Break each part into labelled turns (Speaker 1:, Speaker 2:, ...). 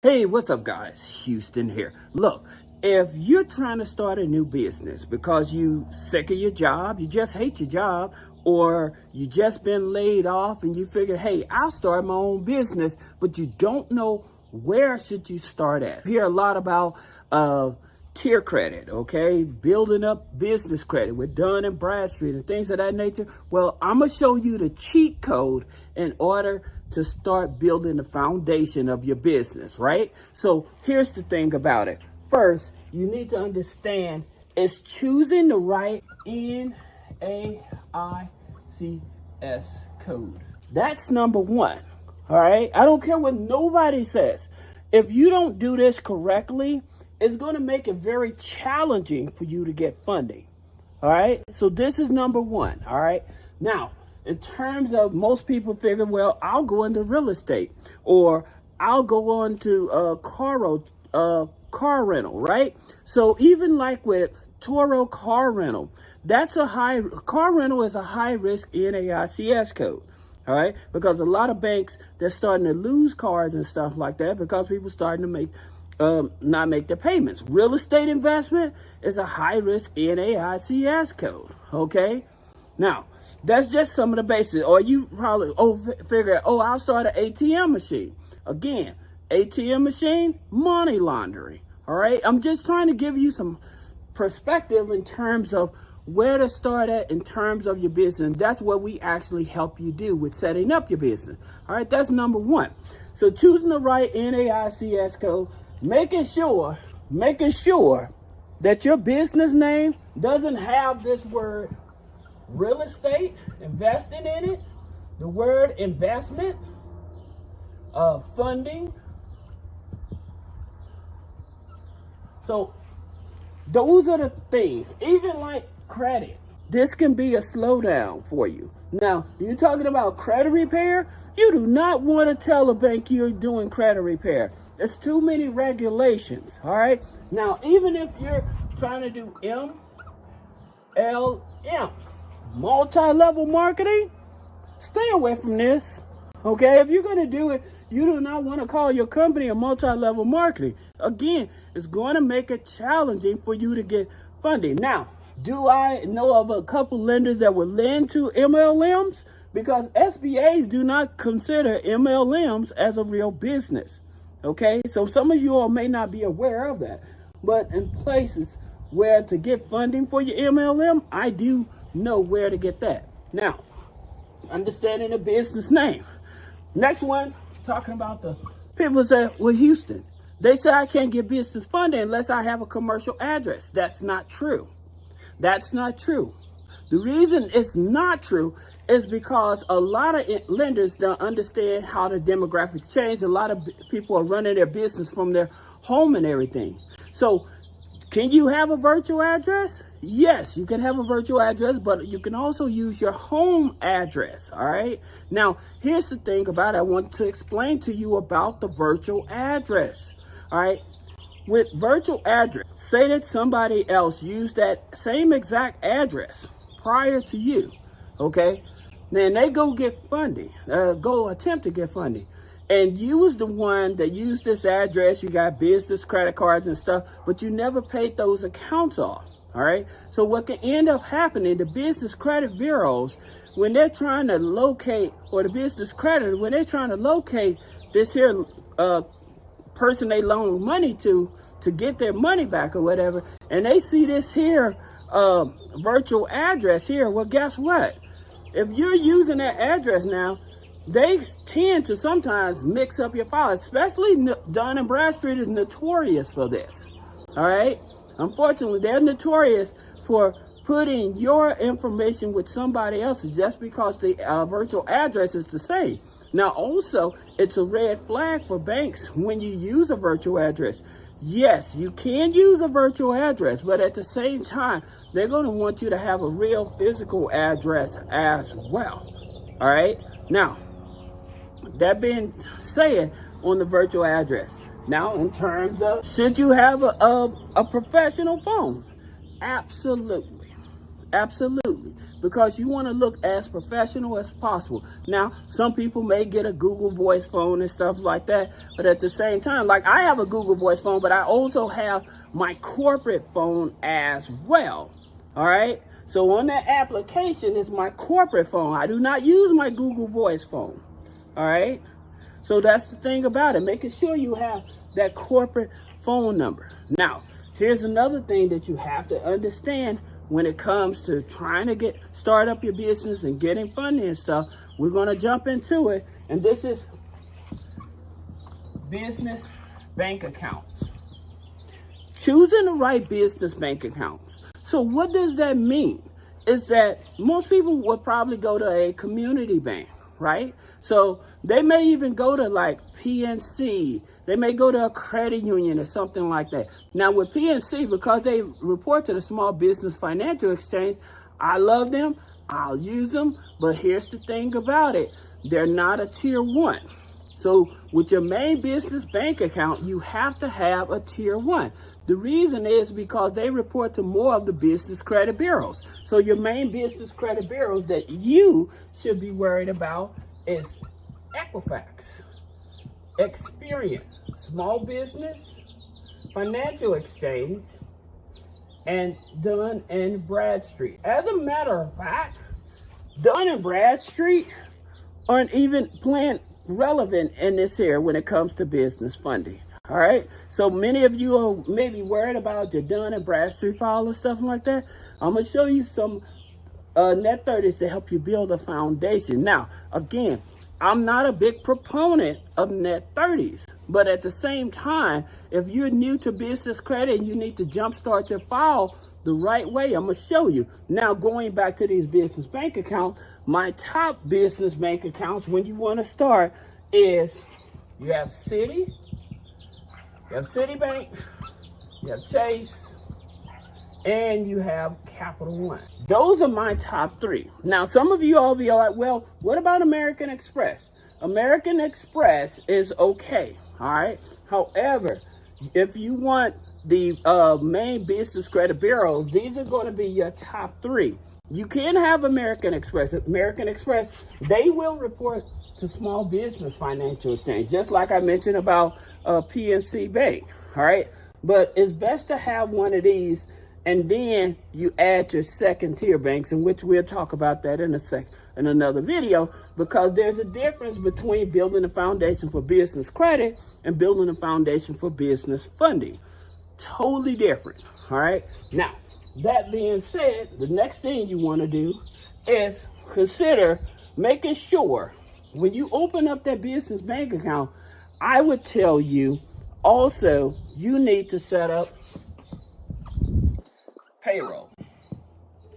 Speaker 1: Hey, what's up guys? Houston here. Look, if you're trying to start a new business because you sick of your job, you just hate your job, or you just been laid off and you figure, hey, I'll start my own business, but you don't know where should you start at. You hear a lot about tier credit, okay? Building up business credit with Dun and Bradstreet and things of that nature. Well, I'm gonna show you the cheat code in order to start building the foundation of your business, right? So here's the thing about it. First, you need to understand it's choosing the right NAICS code. That's number one, all right? I don't care what nobody says. If you don't do this correctly, it's gonna make it very challenging for you to get funding, all right? So this is number one, all right? Now, in terms of most people figure, well, I'll go into real estate or I'll go on to car rental, right? So even like with Toro car rental, car rental is a high risk NAICS code, all right? Because a lot of banks, they're starting to lose cars and stuff like that because people starting to not make their payments. Real estate investment is a high risk NAICS code, okay? Now, that's just some of the basics. Or you probably figure, I'll start an ATM machine. Again, ATM machine, money laundering. All right. I'm just trying to give you some perspective in terms of where to start at in terms of your business. That's what we actually help you do with setting up your business. All right. That's number one. So choosing the right NAICS code, making sure that your business name doesn't have this word real estate, investing in it, the word investment, funding. So those are the things. Even like credit, this can be a slowdown for you. Now, you're talking about credit repair. You do not want to tell a bank you're doing credit repair. There's too many regulations, all right? Now, even if you're trying to do MLM, multi-level marketing, stay away from this, okay? If you're going to do it, you do not want to call your company a multi-level marketing. Again, it's going to make it challenging for you to get funding. Now, do I know of a couple lenders that will lend to MLMs? Because SBAs do not consider MLMs as a real business, okay? So some of you all may not be aware of that. But in places where to get funding for your MLM, I do know where to get that. Now, understanding the business name. Next one, talking about the people say, well, Houston, they say I can't get business funding unless I have a commercial address. That's not true. That's not true. The reason it's not true is because a lot of lenders don't understand how the demographics change. A lot of people are running their business from their home and everything. So can you have a virtual address? Yes, you can have a virtual address, but you can also use your home address, all right? Now, here's the thing about it. I want to explain to you about the virtual address, all right? With virtual address, say that somebody else used that same exact address prior to you, okay? Then they go get funding, go attempt to get funding. And you was the one that used this address, you got business credit cards and stuff, but you never paid those accounts off, all right? So what can end up happening, the business credit bureaus, when they're trying to locate, or the business credit, when they're trying to locate this here person they loan money to get their money back or whatever, and they see this here virtual address here, well, guess what? If you're using that address now, they tend to sometimes mix up your file, especially Dun & Bradstreet is notorious for this, all right? Unfortunately, they're notorious for putting your information with somebody else's just because the virtual address is the same. Now, also, it's a red flag for banks when you use a virtual address. Yes, you can use a virtual address, but at the same time, they're going to want you to have a real physical address as well, all right? Now, that being said, on the virtual address, now in terms of should you have a professional phone? Absolutely, absolutely. because you want to look as professional as possible. Now, some people may get a Google Voice phone and stuff like that, but at the same time, like I have a Google Voice phone, but I also have my corporate phone as well. All right. So on that application is my corporate phone. I do not use my Google Voice phone. All right. So that's the thing about it, making sure you have that corporate phone number. Now, here's another thing that you have to understand when it comes to trying to start up your business and getting funding and stuff. We're going to jump into it. And this is business bank accounts. Choosing the right business bank accounts. So what does that mean? Is that most people would probably go to a community bank, right? So they may even go to like PNC. They may go to a credit union or something like that. Now with PNC, because they report to the Small Business Financial Exchange, I love them. I'll use them. But here's the thing about it. They're not a tier 1. So with your main business bank account, you have to have a tier 1. The reason is because they report to more of the business credit bureaus. So your main business credit bureaus that you should be worried about is Equifax, Experian, Small Business Financial Exchange, and Dun and Bradstreet. As a matter of fact, Dun and Bradstreet aren't even playing relevant in this here when it comes to business funding. All right. So many of you are maybe worried about your Dun and Bradstreet file and stuff like that. I'm going to show you some net 30s to help you build a foundation. Now, again, I'm not a big proponent of net 30s, but at the same time, if you're new to business credit and you need to jumpstart your file the right way, I'm going to show you. Now, going back to these business bank accounts, my top business bank accounts when you want to start is you have Citi, you have Citibank, you have Chase, and you have Capital One. Those are my top 3. Now, some of you all be like, well, what about American Express? American Express is okay, all right? However, if you want the main business credit bureaus, these are going to be your top 3. You can have American Express. American Express, they will report to Small Business Financial Exchange, just like I mentioned about PNC Bank, all right? But it's best to have one of these, and then you add your second tier banks, in which we'll talk about that in another video, because there's a difference between building a foundation for business credit and building a foundation for business funding. Totally different, all right? Now, that being said, the next thing you want to do is consider making sure when you open up that business bank account, I would tell you also you need to set up payroll.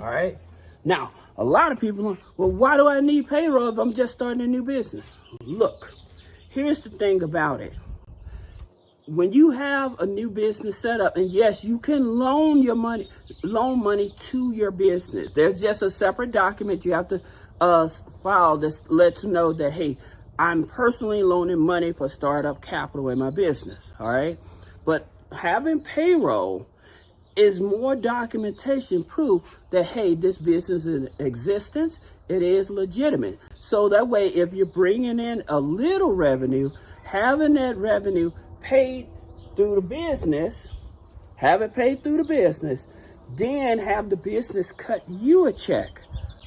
Speaker 1: All right. Now, a lot of people are, well, why do I need payroll if I'm just starting a new business? Look, here's the thing about it. When you have a new business set up, and yes, you can loan money to your business. There's just a separate document you have to file that lets you know that, hey, I'm personally loaning money for startup capital in my business. All right. But having payroll is more documentation proof that, hey, this business is in existence. It is legitimate. So that way, if you're bringing in a little revenue, having that revenue paid through the business, then have the business cut you a check.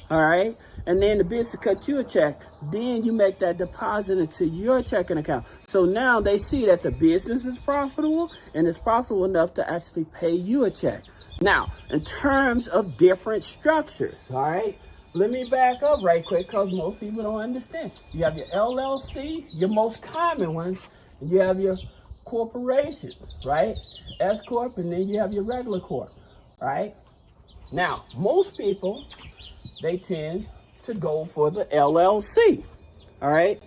Speaker 1: All right. And then the business cut you a check. Then you make that deposit into your checking account. So now they see that the business is profitable and it's profitable enough to actually pay you a check. Now, in terms of different structures, all right, let me back up right quick because most people don't understand. You have your LLC, your most common ones, and you have your corporations, right? S Corp, and then you have your regular corp, right? Now, most people, they tend to go for the LLC, all right?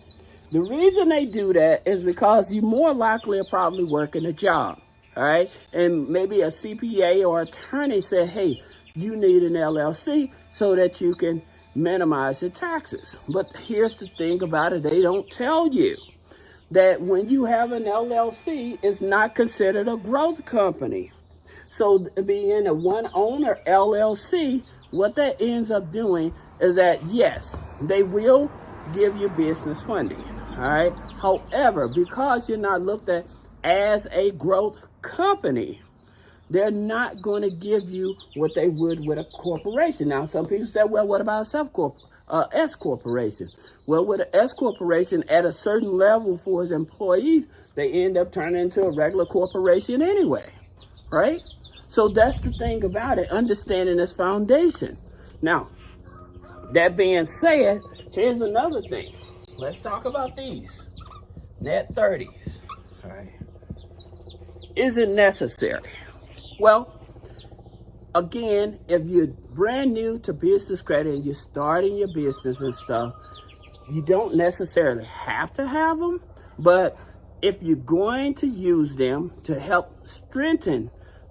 Speaker 1: The reason they do that is because you more likely are probably working a job, all right? And maybe a CPA or attorney said, hey, you need an LLC so that you can minimize your taxes. But here's the thing about it. They don't tell you that when you have an LLC, it's not considered a growth company. So being a one owner LLC what that ends up doing is that, yes, they will give you business funding, all right? However, because you're not looked at as a growth company, they're not going to give you what they would with a corporation. Now, some people say, well, what about a SelfCorp, S corporation? Well, with an S corporation at a certain level for its employees, they end up turning into a regular corporation anyway, right? So that's the thing about it, understanding this foundation. Now, that being said, here's another thing. Let's talk about these net 30s, all right? Is it necessary? Well, again, if you're brand new to business credit and you're starting your business and stuff, you don't necessarily have to have them. But if you're going to use them to help strengthen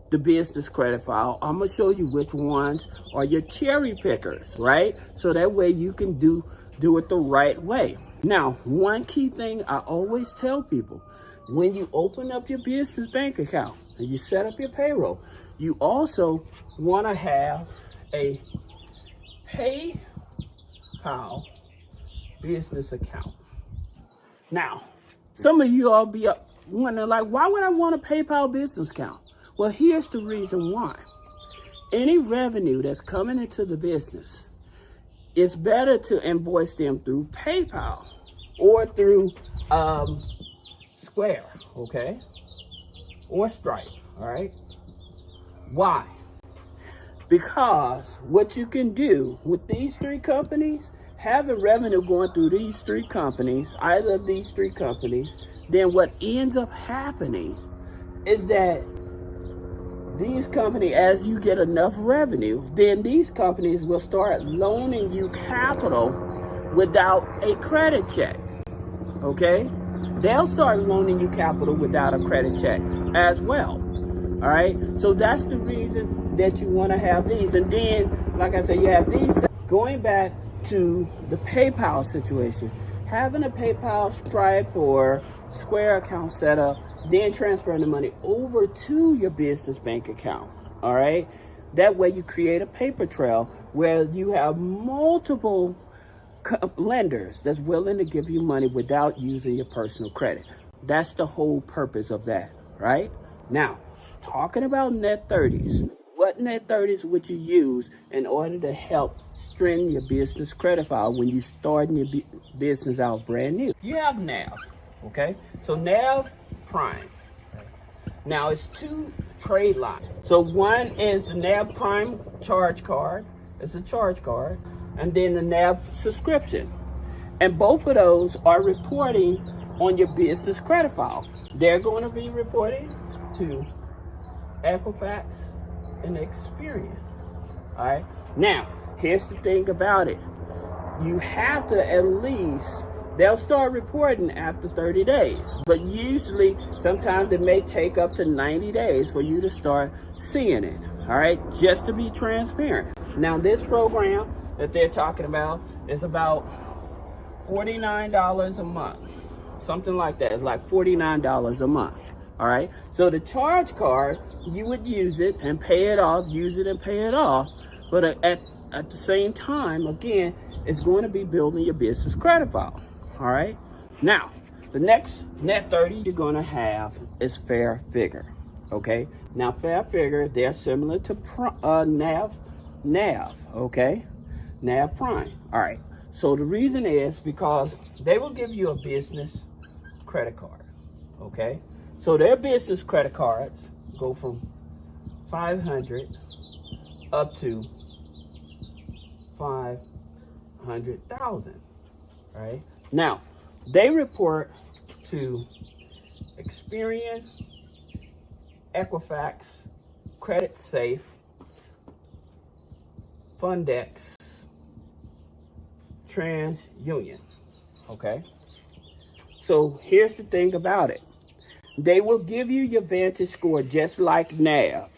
Speaker 1: the business credit file, I'm going to show you which ones are your cherry pickers, right? So that way you can do it the right way. Now, one key thing I always tell people, when you open up your business bank account and you set up your payroll, you also want to have a PayPal business account. Now, some of you all be wondering, like, why would I want a PayPal business account? Well, here's the reason why. Any revenue that's coming into the business, it's better to invoice them through PayPal or through Square, okay? Or Stripe, all right? Why? Because what you can do with these three companies, having revenue going through these three companies, either of these three companies, then what ends up happening is that these companies, as you get enough revenue, then these companies will start loaning you capital without a credit check, okay? They'll start loaning you capital without a credit check as well, all right? So that's the reason that you want to have these. And then, like I said, you have these. Going back to the PayPal situation, having a PayPal, Stripe, or Square account set up, then transferring the money over to your business bank account, all right? That way you create a paper trail where you have multiple lenders that's willing to give you money without using your personal credit. That's the whole purpose of that, right? Now, talking about net 30s, what net 30s would you use in order to help strengthen your business credit file when you're starting your business out brand new? You have NAB, okay? So NAB Prime. Now it's two trade lines. So one is the NAB Prime charge card. It's a charge card. And then the NAB Subscription. And both of those are reporting on your business credit file. They're going to be reporting to Equifax and Experian. All right. Now, here's the thing about it. You have to at least, they'll start reporting after 30 days. But usually, sometimes it may take up to 90 days for you to start seeing it. All right. Just to be transparent. Now, this program that they're talking about is about $49 a month. Something like that. It's like $49 a month. All right. So the charge card, you would use it and pay it off, use it and pay it off. But at the same time, again, it's going to be building your business credit file. All right. Now, the next net 30 you're going to have is Fair Figure. Okay. Now, Fair Figure, they're similar to NAB. Okay. NAB Prime. All right. So the reason is because they will give you a business credit card. Okay. So their business credit cards go from $500 up to $500,000. Right. Now, they report to Experian, Equifax, Credit Safe, Fundex, TransUnion. Okay. So here's the thing about it. They will give you your Vantage Score just like NAB.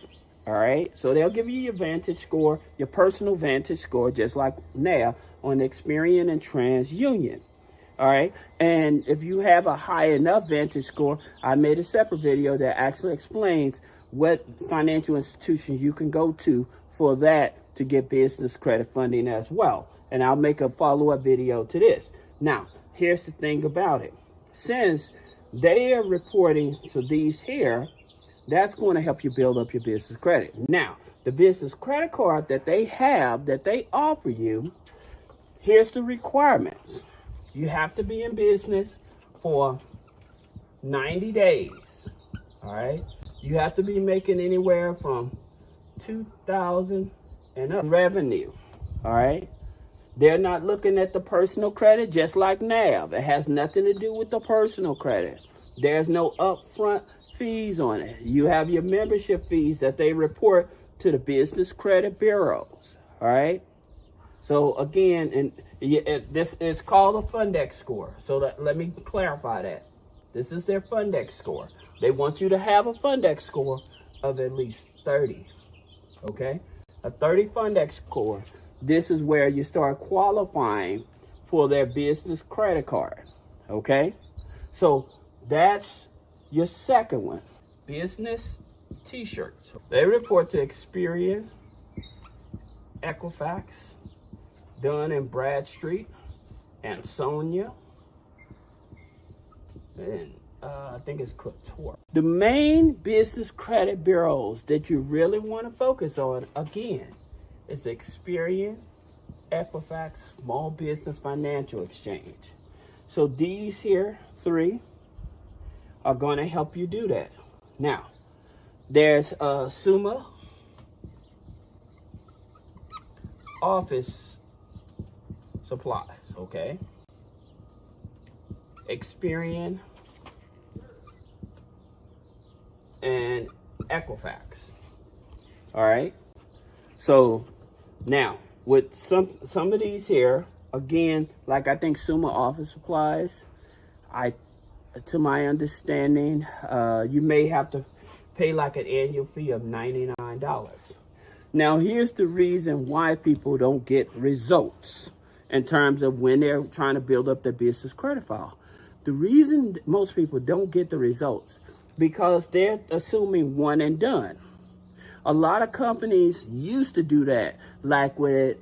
Speaker 1: All right. So they'll give you your Vantage Score, your personal Vantage Score, just like NAB on Experian and TransUnion. All right. And if you have a high enough Vantage Score, I made a separate video that actually explains what financial institutions you can go to for that to get business credit funding as well. And I'll make a follow-up video to this. Now, here's the thing about it. Since they are reporting to these here, that's going to help you build up your business credit. Now, the business credit card that they have, that they offer you, here's the requirements. You have to be in business for 90 days, all right? You have to be making anywhere from $2,000 and up revenue, all right? They're not looking at the personal credit, just like NAB. It has nothing to do with the personal credit. There's no upfront fees on it. You have your membership fees that they report to the business credit bureaus, all right? So again, and this is called a Fundex Score. So let me clarify that. This is their Fundex Score. They want you to have a Fundex Score of at least 30, okay? A 30 Fundex Score. This is where you start qualifying for their business credit card, okay? So that's your second one. Business t-shirts. They report to Experian, Equifax, Dun & Bradstreet, and Sonia, and I think it's Couture. The main business credit bureaus that you really want to focus on, again, is Experian, Equifax, Small Business Financial Exchange. So these here three are going to help you do that. Now, there's Summa Office Supplies, okay? Experian and Equifax. All right. So now with some of these here, again, like I think Summa Office Supplies, to my understanding, you may have to pay like an annual fee of $99. Now, here's the reason why people don't get results in terms of when they're trying to build up their business credit file. The reason most people don't get the results, because they're assuming one and done. A lot of companies used to do that, like with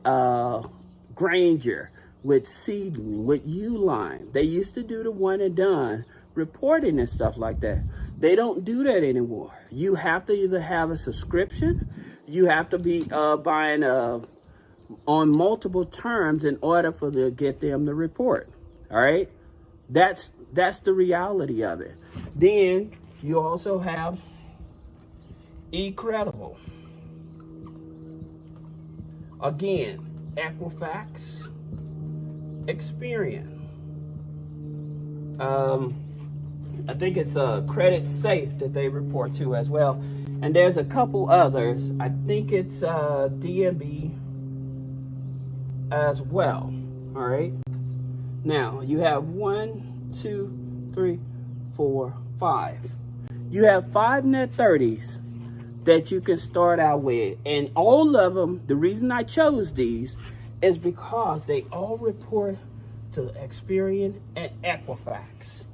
Speaker 1: Granger, with Seedling, with Uline. They used to do the one and done reporting and stuff like that. They don't do that anymore. You have to either have a subscription, you have to be buying on multiple terms in order for to get them to report. All right, that's the reality of it. Then you also have eCredible. Again, Equifax, Experian. I think it's Credit Safe that they report to as well. And there's a couple others. I think it's DNB as well. All right. Now you have 1, 2, 3, 4, 5. You have 5 net 30s that you can start out with. And all of them, the reason I chose these is because they all report to Experian and Equifax.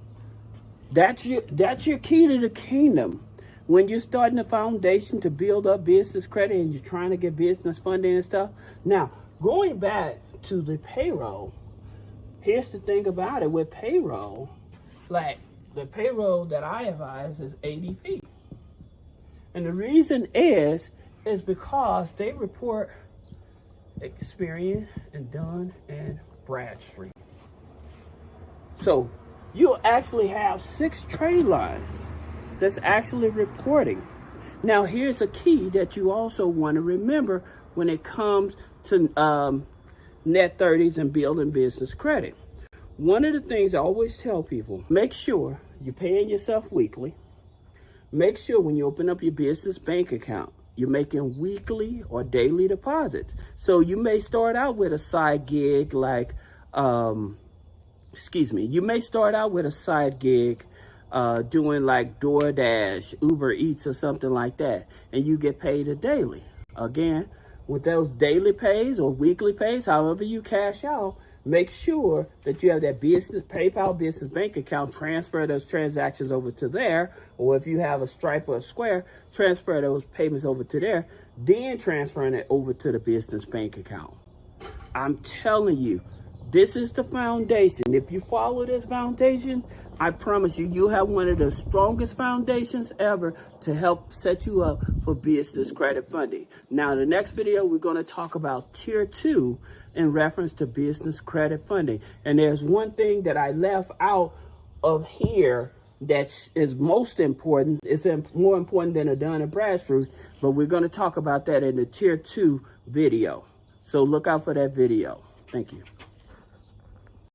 Speaker 1: That's your key to the kingdom. When you're starting a foundation to build up business credit and you're trying to get business funding and stuff. Now, going back to the payroll, here's the thing about it with payroll. Like, the payroll that I advise is ADP. And the reason is because they report Experian and Dun and Bradstreet. So you'll actually have 6 trade lines that's actually reporting. Now, here's a key that you also want to remember when it comes to net 30s and building business credit. One of the things I always tell people, make sure you're paying yourself weekly. Make sure when you open up your business bank account, you're making weekly or daily deposits. So you may start out with a side gig like, you may start out with a side gig doing like DoorDash, Uber Eats or something like that, and you get paid a daily. Again, with those daily pays or weekly pays, however you cash out, make sure that you have that business PayPal business bank account, transfer those transactions over to there, or if you have a Stripe or a Square, transfer those payments over to there, then transferring it over to the business bank account. I'm telling you, this is the foundation. If you follow this foundation, I promise you, you'll have one of the strongest foundations ever to help set you up for business credit funding. Now, the next video, we're going to talk about Tier 2 in reference to business credit funding. And there's one thing that I left out of here that is most important. It's more important than a Dun and Bradstreet, but we're going to talk about that in the Tier 2 video. So look out for that video. Thank you.